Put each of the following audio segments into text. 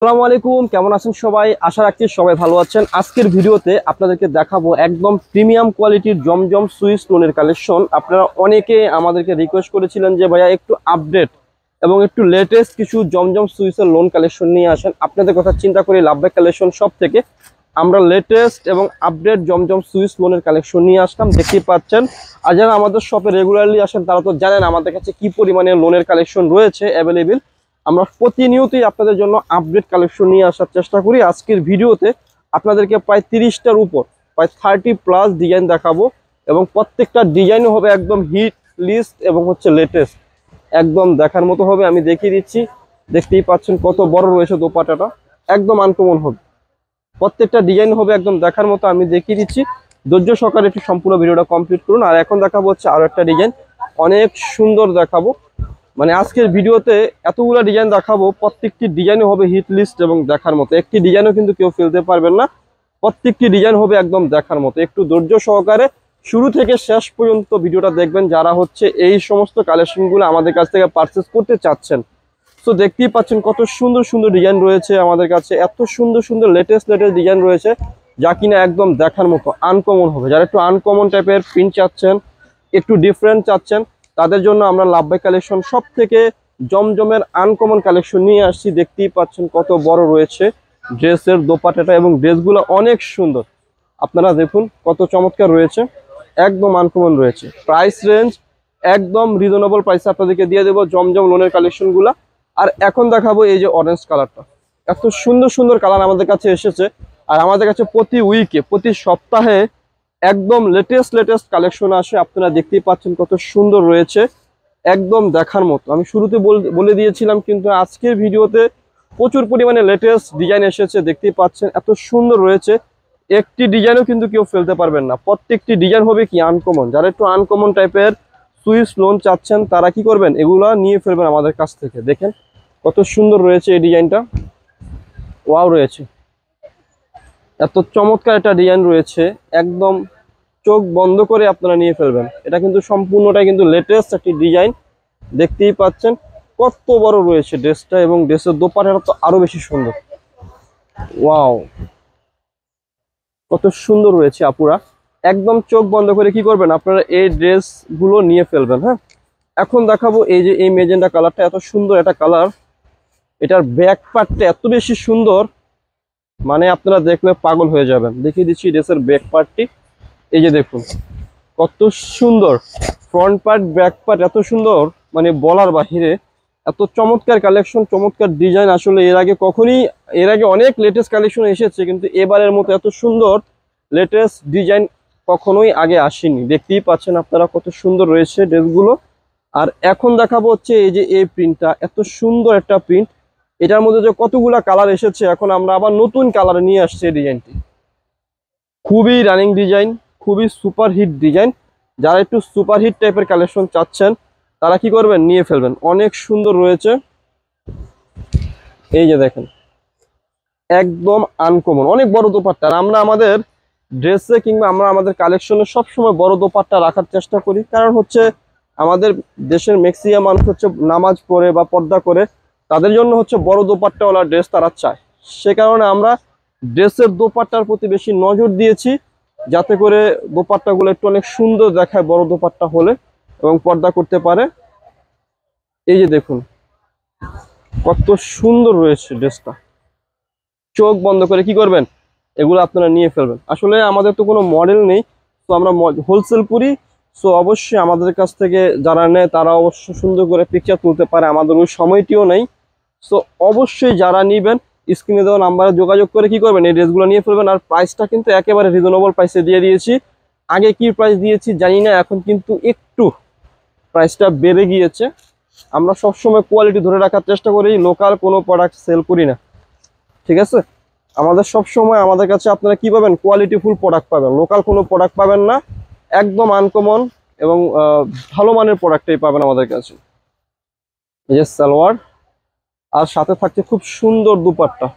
আসসালামু আলাইকুম, কেমন আছেন সবাই? আশা রাখছি সবাই ভালো আছেন। আজকের ভিডিওতে আপনাদেরকে দেখাবো একদম প্রিমিয়াম কোয়ালিটির জমজম সুইস লোনের কালেকশন। আপনারা অনেকে আমাদেরকে রিকোয়েস্ট করেছিলেন যে ভাইয়া একটু আপডেট এবং একটু লেটেস্ট কিছু জমজম সুইসের লোন কালেকশন নিয়ে আসেন। আপনাদের কথা চিন্তা করে লাভবাই কালেকশন সব থেকে আমরা লেটেস্ট এবং আপডেট জমজম সুইস লোনের কালেকশন নিয়ে আসলাম। দেখতেই পাচ্ছেন, আর যারা আমাদের শপে রেগুলারলি আসেন তারা তো জানেন আমাদের কাছে কি পরিমাণে লোনের কালেকশন রয়েছে অ্যাভেলেবেল। আমরা প্রতিনিয়তই আপনাদের জন্য আপডেট কালেকশন নিয়ে আসার চেষ্টা করি। আজকের ভিডিওতে আপনাদেরকে প্রায় 30টার উপর, প্রায় 30+ ডিজাইন দেখাবো এবং প্রত্যেকটা ডিজাইনও হবে একদম হিট লিস্ট এবং লেটেস্ট, একদম দেখার মতো হবে। আমি দেখিয়ে দিচ্ছি, দেখতেই পাচ্ছেন কত বড় রয়েছে দোপাট্টাটা, একদম আনকমন হবে। প্রত্যেকটা ডিজাইন হবে একদম দেখার মতো। আমি দেখিয়ে দিচ্ছি, ধৈর্য সহকারে একটু সম্পূর্ণ ভিডিওটা কমপ্লিট করুন। আর এখন দেখাবো আরো একটা ডিজাইন, অনেক সুন্দর দেখাবো। মানে আজকের ভিডিওতে এতগুলো ডিজাইন দেখাবো, প্রত্যেকটি ডিজাইনও হবে হিট লিস্ট এবং দেখার মতো। একটি ডিজাইনও কিন্তু কেউ ফেলতে পারবেন না, প্রত্যেকটি ডিজাইন হবে একদম দেখার মতো। একটু ধৈর্য সহকারে শুরু থেকে শেষ পর্যন্ত ভিডিওটা দেখবেন যারা এই সমস্ত কালেকশনগুলো আমাদের কাছ থেকে পারচেস করতে চাচ্ছেন। তো দেখতেই পাচ্ছেন কত সুন্দর সুন্দর ডিজাইন রয়েছে আমাদের কাছে, এত সুন্দর সুন্দর লেটেস্ট ডিজাইন রয়েছে যা কিনা একদম দেখার মতো আনকমন হবে। যারা একটু আনকমন টাইপের প্রিন্ট চাচ্ছেন, একটু ডিফারেন্ট চাচ্ছেন, তাদের জন্য আমরা লাভবাই কালেকশন সব থেকে জমজমের আনকমন কালেকশন নিয়ে আসছি। দেখতেই পাচ্ছেন কত বড় রয়েছে ড্রেসের দোপাট্টাটা এবং ড্রেসগুলো অনেক সুন্দর। আপনারা দেখুন কত চমৎকার রয়েছে, একদম আনকমন রয়েছে। প্রাইস রেঞ্জ একদম রিজনেবল প্রাইসে আপনাদেরকে দিয়ে দেবো জমজম লোনের কালেকশনগুলো। আর এখন দেখাবো এই যে অরেঞ্জ কালারটা, এত সুন্দর সুন্দর কালার আমাদের কাছে এসেছে। আর আমাদের কাছে প্রতি উইকে, প্রতি সপ্তাহে একদম লেটেস্ট কালেকশন আসে। আপনারা দেখতেই পাচ্ছেন কত সুন্দর রয়েছে, একদম দেখার মতো। আমি শুরুতে বলে দিয়েছিলাম, কিন্তু আজকের ভিডিওতে প্রচুর পরিমাণে লেটেস্ট ডিজাইন এসেছে। দেখতেই পাচ্ছেন এত সুন্দর রয়েছে, একটি ডিজাইনও কিন্তু কেউ ফেলতে পারবেন না। প্রত্যেকটি ডিজাইন হবে কি আনকমন। যারা একটু আনকমন টাইপের সুইস লোন চাচ্ছেন তারা কি করবেন, এগুলা নিয়ে ফেলবেন আমাদের কাছ থেকে। দেখেন কত সুন্দর রয়েছে এই ডিজাইনটা, ওয়াও রয়েছে, এত চমৎকার একটা ডিজাইন রয়েছে, একদম চোখ বন্ধ করে আপনারা নিয়ে ফেলবেন। এটা কিন্তু সম্পূর্ণটাই কিন্তু লেটেস্ট একটি ডিজাইন। দেখতেই পাচ্ছেন কত বড় রয়েছে ড্রেসটা এবং ড্রেসের দোপাট্টাটা তো আরো বেশি সুন্দর। ওয়াও, কত সুন্দর রয়েছে আপুরা। একদম চোখ বন্ধ করে কি করবেন, আপনারা এই ড্রেসগুলো নিয়ে ফেলবেন। হ্যাঁ, এখন দেখাবো এই যে এই মেজেন্টা কালারটা, এত সুন্দর একটা কালার। এটার ব্যাক পার্টটা এত বেশি সুন্দর, মানে আপনারা দেখলে পাগল হয়ে যাবেন। দেখিয়ে দিচ্ছি ড্রেসের ব্যাক পার্টটি, এই যে দেখুন কত সুন্দর। ফ্রন্ট পার্ট ব্যাক পার্ট এত সুন্দর, মানে বলার বাহিরে। এত চমৎকার কালেকশন, চমৎকার ডিজাইন। আসলে এর আগে অনেক লেটেস্ট কালেকশন এসেছে, কিন্তু এবারের মতো এত সুন্দর লেটেস্ট ডিজাইন কখনোই আগে আসেনি। দেখতেই পাচ্ছেন আপনারা কত সুন্দর রয়েছে ড্রেসগুলো। আর এখন দেখাবো এই যে এই প্রিন্টটা, এত সুন্দর একটা প্রিন্ট। এটার মধ্যে যে কতগুলা কালার এসেছে, এখন আমরা আবার নতুন কালার নিয়ে আসছি এই ডিজাইনটি। খুবই রানিং ডিজাইন, খুবই সুপার হিট ডিজাইন। যারা একটু সুপার হিট টাইপের কালেকশন চাচ্ছেন তারা কি করবেন, নিয়ে ফেলবেন। অনেক সুন্দর রয়েছে, এই যে দেখেন একদম আনকমন, অনেক বড় দোপাট্টা। আর আমরা আমাদের ড্রেসে কিংবা আমরা আমাদের কালেকশনে সবসময় বড় দোপাট্টা রাখার চেষ্টা করি, কারণ আমাদের দেশের ম্যাক্সিমাম মানুষ নামাজ পড়ে বা পর্দা করে, তাদের জন্য বড় দোপাট্টাওয়ালা ড্রেস তারা চায়। সে কারণে আমরা ড্রেসের দোপাট্টার প্রতি বেশি নজর দিয়েছি, যাতে করে দোপাট্টাগুলো একটু অনেক সুন্দর দেখায় বড় দোপাট্টা হলে এবং পর্দা করতে পারে। এই যে দেখুন কত সুন্দর রয়েছে ড্রেসটা, চোখ বন্ধ করে কি করবেন, এগুলো আপনারা নিয়ে ফেলবেন। আসলে আমাদের তো কোনো মডেল নেই, তো আমরা হোলসেল করি। সো অবশ্যই আমাদের কাছ থেকে যারা নেয় তারা অবশ্যই সুন্দর করে পিকচার তুলতে পারে, আমাদের ওই সময়টিও নেই। সো অবশ্যই যারা নিবেন স্ক্রিনে দেওয়া নাম্বারে যোগাযোগ করে কি করবেন, এই ড্রেসগুলো নিয়ে ফেলবেন। আর প্রাইসটা কিন্তু একেবারে রিজনেবল প্রাইসে দিয়ে দিয়েছি। আগে কি প্রাইস দিয়েছি জানি না, এখন কিন্তু একটু প্রাইসটা বেড়ে গিয়েছে। আমরা সবসময় কোয়ালিটি ধরে রাখার চেষ্টা করি, লোকাল কোনো প্রোডাক্ট সেল করি না, ঠিক আছে? আমাদের সবসময় আমাদের কাছে আপনারা কি পাবেন, কোয়ালিটি ফুল প্রোডাক্ট পাবেন, লোকাল কোনো প্রোডাক্ট পাবেন না। একদম আনকমন এবং ভালো মানের প্রোডাক্টটাই পাবেন আমাদের কাছে। এই যে সালোয়ার, আর সাথে থাকছে খুব সুন্দর দুপাট্টা,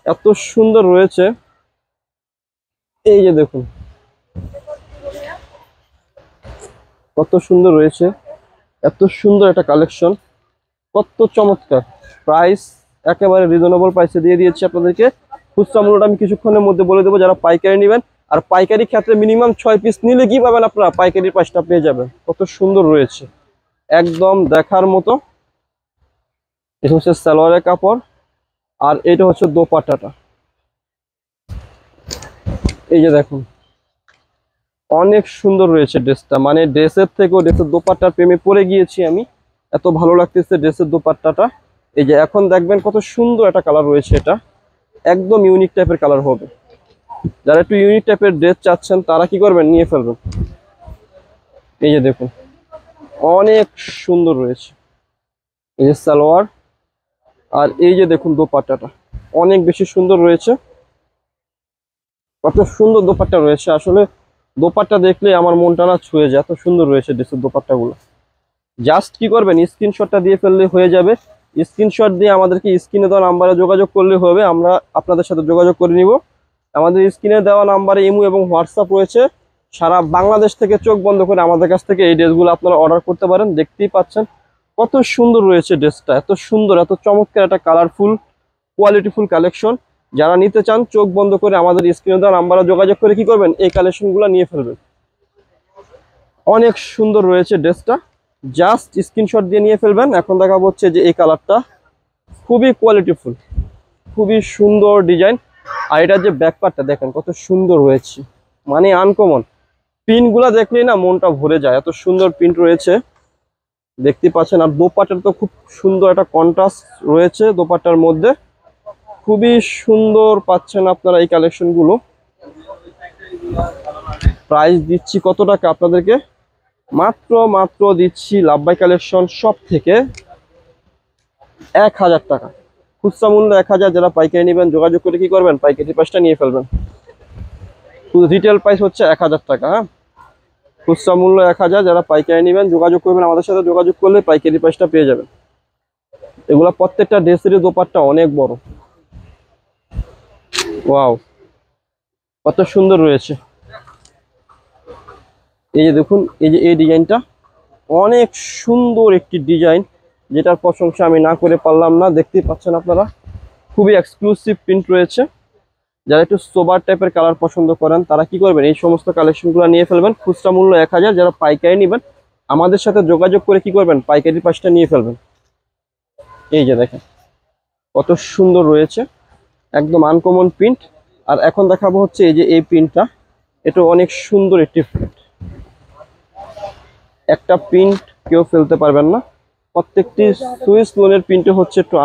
এত সুন্দর রয়েছে। এই যে দেখুন কত সুন্দর রয়েছে, এত সুন্দর একটা কালেকশন, কত চমৎকার। প্রাইস একেবারে রিজনেবল প্রাইসে দিয়ে দিয়েছি আপনাদেরকে। খুচরা মূল্যটা আমি কিছুক্ষণের মধ্যে বলে দেবো যারা পাইকারি নেবেন। আর পাইকারি ক্ষেত্রে মিনিমাম 6 পিস নিলে কি পাবেন আপনারা, পাইকারি প্রাইসটা পেয়ে যাবেন। কত সুন্দর রয়েছে, একদম দেখার মতো। এটা হচ্ছে সালোয়ারের কাপড়, আর এটা হচ্ছে দোপাট্টাটা। এই যে দেখুন, অনেক সুন্দর রয়েছে ড্রেসটা, মানে ড্রেসের থেকেও ড্রেসের দোপাট্টার প্রেমে পড়ে গিয়েছি আমি, এত ভালো লাগতেছে ড্রেসের দোপাট্টাটা। এই যে এখন দেখবেন কত সুন্দর একটা কালার রয়েছে, এটা একদম ইউনিক টাইপের কালার হবে। যারা একটু ইউনিক টাইপের ড্রেস চাচ্ছেন তারা কি করবেন, নিয়ে ফেলবেন। এই যে দেখুন, অনেক সুন্দর রয়েছে। এই যে সালোয়ার, আর এই যে দেখুন দোপাট্টাটা অনেক বেশি সুন্দর রয়েছে। কত সুন্দর দোপাট্টা রয়েছে, আসলে দোপাট্টা দেখলে আমার মনটা না ছুঁয়ে যায়, এত সুন্দর রয়েছে ড্রেসের দোপাট্টাগুলো। জাস্ট কি করবেন, স্ক্রিনশটটা দিয়ে ফেললে হয়ে যাবে। স্ক্রিনশট দিয়ে আমাদেরকে স্ক্রিনে দেওয়া নাম্বারে যোগাযোগ করলে হবে, আমরা আপনাদের সাথে যোগাযোগ করে নিব। আমাদের স্ক্রিনে দেওয়া নাম্বারে ইমো এবং হোয়াটসঅ্যাপ রয়েছে। সারা বাংলাদেশ থেকে চোখ বন্ধ করে আমাদের কাছ থেকে এই ড্রেসগুলো আপনারা অর্ডার করতে পারেন। দেখতেই পাচ্ছেন কত সুন্দর রয়েছে ড্রেসটা, এত সুন্দর, এত চমৎকার একটা কালারফুল কোয়ালিটিফুল কালেকশন। যারা নিতে চান চোখ বন্ধ করে আমাদের স্ক্রিনে দেওয়া নাম্বারে যোগাযোগ করে কি করবেন, এই কালেকশনগুলো নিয়ে ফেলবেন। অনেক সুন্দর রয়েছে ড্রেসটা, জাস্ট স্ক্রিনশট দিয়ে নিয়ে ফেলবেন। এখন দেখাবো হচ্ছে যে এই কালারটা খুবই কোয়ালিটিফুল, খুবই সুন্দর ডিজাইন। আর এটার যে ব্যাকপার্টটা দেখেন কত সুন্দর রয়েছে, মানে আনকমন। প্রিন্টগুলা দেখলেই না মনটা ভরে যায়, এত সুন্দর প্রিন্ট রয়েছে দেখতে পাচ্ছেন। আর দোপাট্টার তো খুব সুন্দর একটা কন্ট্রাস্ট রয়েছে দোপাট্টার মধ্যে, খুবই সুন্দর পাচ্ছেন আপনারা এই কালেকশনগুলো। প্রাইস দিচ্ছি কত টাকা আপনাদেরকে, মাত্র দিচ্ছি লাভবাই কালেকশন সব থেকে 1000 টাকা। খুচরা মূল্য 1000, যারা পাইকারি নেবেন যোগাযোগ করে কি করবেন, পাইকারি প্রাইসটা নিয়ে ফেলবেন। রিটেল প্রাইস হচ্ছে 1000 টাকা। হ্যাঁ, খুচরা মূল্য 1000, যারা পাইকারি নেবেন যোগাযোগ করবেন আমাদের সাথে, যোগাযোগ করলে পাইকারি প্রাইসটা পেয়ে যাবেন। এগুলা প্রত্যেকটা ড্রেসেরই দোপাট্টা অনেক বড়। ওয়াও, কত সুন্দর রয়েছে। এই যে দেখুন, এই যে এই ডিজাইনটা অনেক সুন্দর একটি ডিজাইন, যেটার প্রশংসা আমি না করে পারলাম না। দেখতেই পাচ্ছেন আপনারা, খুবই এক্সক্লুসিভ প্রিন্ট রয়েছে। যারা একটু সোবার টাইপের কালার পছন্দ করেন তারা কি করবেন, এই সমস্ত কালেকশনগুলো নিয়ে ফেলবেন। খুচরা মূল্য 1000, যারা পাইকারি নেবেন আমাদের সাথে যোগাযোগ করে কি করবেন, পাইকারি প্রাইসটা নিয়ে ফেলবেন। এই যে দেখেন কত সুন্দর রয়েছে, একদম আনকমন প্রিন্ট। আর এখন দেখাবো হচ্ছে এই যে এই প্রিন্টটা, এটা অনেক সুন্দর একটি প্রিন্ট। একটা প্রিন্ট কেউ ফেলতে পারবেন না। প্রত্যেকটি সুইস লোনের প্রিন্টে হচ্ছে একটু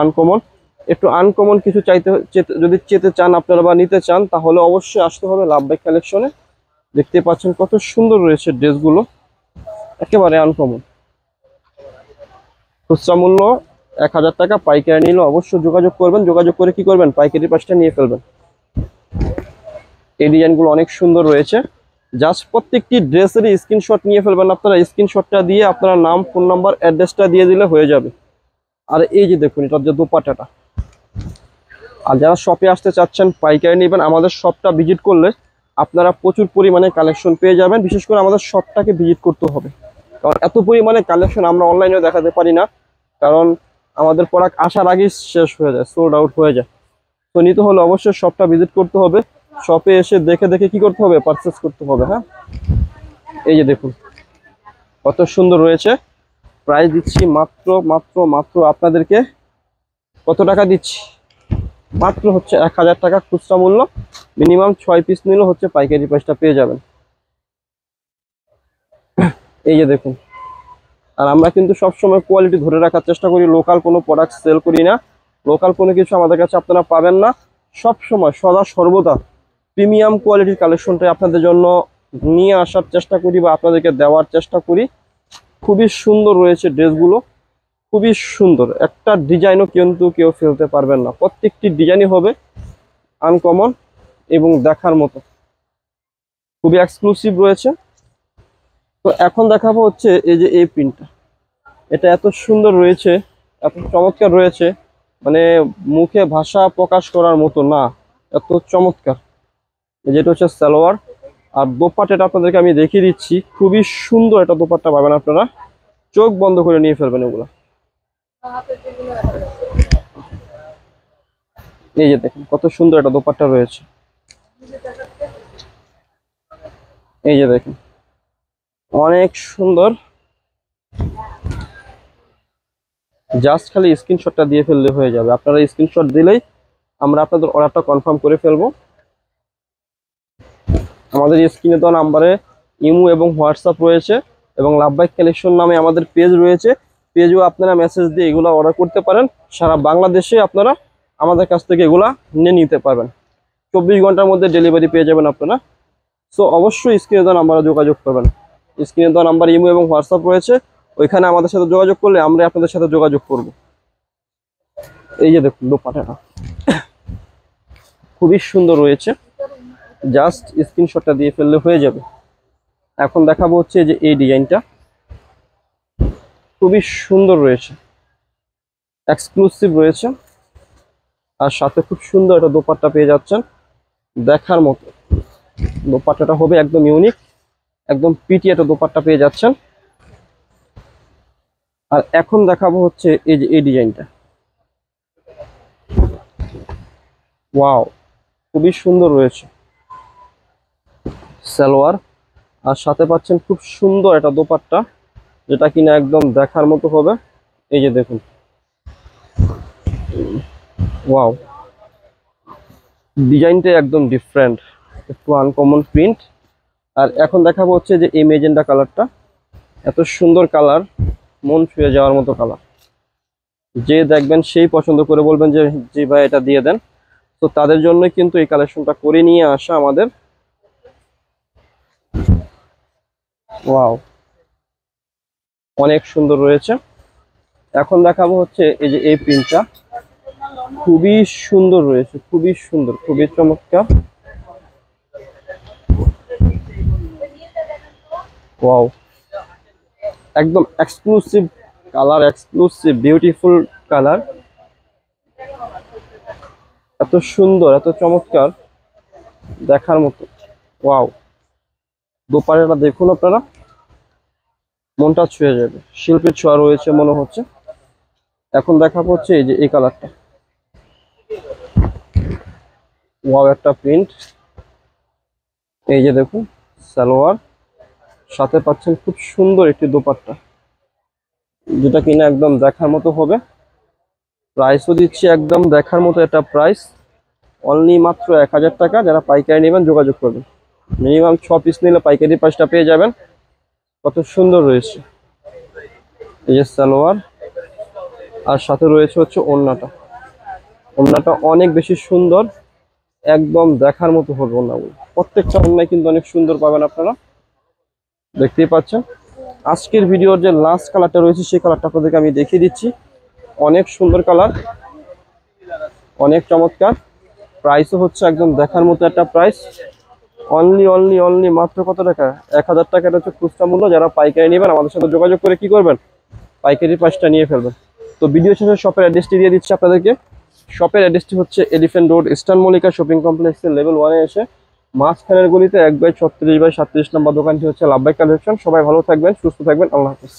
আনকমন কিছু যদি চেতে চান আপনারা বা নিতে চান, তাহলে অবশ্যই আসতে হবে লাভবাই কালেকশনে। দেখতে পাচ্ছেন কত সুন্দর রয়েছে ড্রেসগুলো, একেবারে আনকমন। খুচরা মূল্য 1000 টাকা, পাইকারি নিলে অবশ্যই যোগাযোগ করবেন। যোগাযোগ করে কি করবেন, পাইকারি প্রাইসটা নিয়ে ফেলবেন। এই ডিজাইনগুলো অনেক সুন্দর রয়েছে। জাস্ট প্রত্যেকটি ড্রেসেরই স্ক্রিনশট নিয়ে ফেলবেন আপনারা। স্ক্রিনশটটা দিয়ে আপনার নাম, ফোন নাম্বার, অ্যাড্রেসটা দিয়ে দিলে হয়ে যাবে। আর এই যে দেখুন, এটার যে দোপাট্টাটা। আর যারা শপে আসতে চাচ্ছেন পাইকারি নেবেন, আমাদের শপটা ভিজিট করলে আপনারা প্রচুর পরিমাণে কালেকশন পেয়ে যাবেন। বিশেষ করে আমাদের শপটাকে ভিজিট করতে হবে, কারণ এত পরিমাণে কালেকশন আমরা অনলাইনেও দেখাতে পারি না, কারণ আমাদের প্রোডাক্ট আসার আগেই শেষ হয়ে যায়, সোল্ড আউট হয়ে যায়। তো নিতে হলে অবশ্যই শপটা ভিজিট করতে হবে, শপে এসে দেখে দেখে কি করতে হবে, পারচেস করতে হবে। হ্যাঁ, এই যে দেখুন কত সুন্দর রয়েছে। প্রাইস দিচ্ছি মাত্র আপনাদেরকে কত টাকা দিচ্ছি, মাত্র হচ্ছে 1000 টাকা খুচরা মূল্য। মিনিমাম 6 পিস নিলে হচ্ছে পাইকারি প্রাইসটা পেয়ে যাবেন। এই যে দেখুন, আর আমরা কিন্তু সবসময় কোয়ালিটি ধরে রাখার চেষ্টা করি, লোকাল কোনো প্রোডাক্ট সেল করি না। লোকাল কোনো কিছু আমাদের কাছে আপনারা পাবেন না। সব সময় সদা সর্বদা প্রিমিয়াম কোয়ালিটির কালেকশনটাই আপনাদের জন্য নিয়ে আসার চেষ্টা করি বা আপনাদেরকে দেওয়ার চেষ্টা করি। খুবই সুন্দর রয়েছে ড্রেসগুলো, খুবই সুন্দর। একটা ডিজাইনও কিন্তু কেউ ফেলতে পারবেন না, প্রত্যেকটি ডিজাইনই হবে আনকমন এবং দেখার মতো, খুবই এক্সক্লুসিভ রয়েছে। তো এখন দেখাবো হচ্ছে এই যে এই প্রিন্টটা, এটা এত সুন্দর রয়েছে, এত চমৎকার রয়েছে, মানে মুখে ভাষা প্রকাশ করার মতো না, এত চমৎকার। যেটা হচ্ছে সালোয়ার, আর দোপাট্টাটা আপনাদেরকে আমি দেখিয়ে দিচ্ছি। খুবই সুন্দর একটা দোপাট্টা পাবেন আপনারা, চোখ বন্ধ করে নিয়ে ফেলবেন এগুলো। এই যে দেখেন কত সুন্দর একটা দোপাট্টা রয়েছে। এই যে দেখেন অনেক সুন্দর। জাস্ট খালি স্ক্রিনশটটা দিয়ে ফেললে হয়ে যাবে। আপনারা স্ক্রিনশট দিলেই আমরা আপনাদের অর্ডারটা কনফার্ম করে ফেলবো। আমাদের স্ক্রিনে তো নাম্বারে ইমো এবং হোয়াটসঅ্যাপ রয়েছে এবং লাভ বাইক কালেকশন নামে আমাদের পেজ রয়েছে। পেজেও আপনারা মেসেজ দিয়ে এগুলো অর্ডার করতে পারেন। সারা বাংলাদেশে আপনারা আমাদের কাছ থেকে এগুলা নিয়ে নিতে পারবেন। 24 ঘন্টার মধ্যে ডেলিভারি পেয়ে যাবেন আপনারা। সো অবশ্যই স্ক্রিনে দেওয়া নাম্বারে যোগাযোগ করবেন। স্ক্রিনে দেওয়া নাম্বার ইমো এবং হোয়াটসঅ্যাপ রয়েছে, ওইখানে আমাদের সাথে যোগাযোগ করলে আমরা আপনাদের সাথে যোগাযোগ করব। এই যে দেখুন দোপাট্টাটা খুবই সুন্দর রয়েছে, জাস্ট স্ক্রিনশটটা দিয়ে ফেললে হয়ে যাবে। এখন দেখাবো হচ্ছে যে এই ডিজাইনটা খুবই সুন্দর রয়েছে, এক্সক্লুসিভ রয়েছে, আর সাথে খুব সুন্দর একটা দোপাট্টা পেয়ে যাচ্ছেন দেখার মতো। দোপাট্টাটা হবে একদম ইউনিক, একদম পিটি একটা দোপাট্টা পেয়ে যাচ্ছেন। আর এখন দেখাবো হচ্ছে এই যে এই ডিজাইনটা, ওয়াও খুবই সুন্দর রয়েছে। সালোয়ার আর সাথে পাচ্ছেন খুব সুন্দর একটা দোপাট্টা, যেটা কিনা একদম দেখার মতো হবে। এই যে দেখুন, ওয়াও ডিজাইনটা একদম ডিফারেন্ট, একটু আনকমন প্রিন্ট। আর এখন দেখাবো হচ্ছে যে এই মেজেন্ডা কালারটা, এত সুন্দর কালার, মন ছুঁয়ে যাওয়ার মতো কালার। যে দেখবেন সেই পছন্দ করে বলবেন যে জি ভাই এটা দিয়ে দেন। তো তাদের জন্যই কিন্তু এই কালেকশনটা করে নিয়ে আসা আমাদের। ওয়াও অনেক সুন্দর রয়েছে। এখন দেখাবো হচ্ছে এই যে এই প্রিন্টটা, খুবই সুন্দর রয়েছে, খুবই সুন্দর, খুবই চমৎকার। ওয়াও একদম exclusive colour, exclusive beautiful colour, এত সুন্দর, এত চমৎকার, দেখার মতো। ওয়াও দোপাট্টাটা দেখুন আপনারা, মনটা ছুঁয়ে যাবে, শিল্পের ছোঁয়া রয়েছে মনে হচ্ছে। এখন দেখাবো হচ্ছে এই যে এই কালারটা, ওয়াও একটা প্রিন্ট। এই যে দেখুন সালোয়ার, সাথে পাচ্ছেন খুব সুন্দর একটি দোপাট্টা, যেটা কিনা একদম দেখার মতো হবে। প্রাইসও দিচ্ছি একদম দেখার মতো একটা প্রাইস, অনলি মাত্র 1000 টাকা। যারা পাইকারি নেবেন যোগাযোগ করবেন, মিনিমাম 6 পিস নিলে পাইকারি প্রাইসটা পেয়ে যাবেন। কত সুন্দর রয়েছে এই যে সালোয়ার, আর সাথে রয়েছে হচ্ছে ওড়নাটা। ওড়নাটা অনেক বেশি সুন্দর, একদম দেখার মতো হবে ওড়নাগুলো। প্রত্যেকটা ওড়নায় কিন্তু অনেক সুন্দর পাবেন আপনারা, দেখতেই পাচ্ছেন। আজকের ভিডিওর যে লাস্ট কালারটা রয়েছে সেই কালারটা আপনাদেরকে আমি দেখিয়ে দিচ্ছি। অনেক সুন্দর কালার, অনেক চমৎকার। প্রাইসও হচ্ছে একদম দেখার মতো একটা প্রাইস, অনলি অনলি অনলি মাত্র কত টাকা? 1000 টাকা। এটা হচ্ছে খুচরা মূল্য। যারা পাইকারি নেবেন আমাদের সাথে যোগাযোগ করে কি করবেন, পাইকারি প্রাইসটা নিয়ে ফেলবেন। তো ভিডিও শেষে শপের অ্যাড্রেসটি দিয়ে দিচ্ছি আপনাদেরকে। শপের অ্যাড্রেসটি হচ্ছে elephant road, eastern Mallika shopping কমপ্লেক্সের লেভেল 1-এ এসে মাঝখানের গলিতে 1/36/37 নম্বর দোকানটি হচ্ছে লাভ বাইক কালেকশন। সবাই ভালো থাকবেন, সুস্থ থাকবেন, আল্লাহ হাফেজ।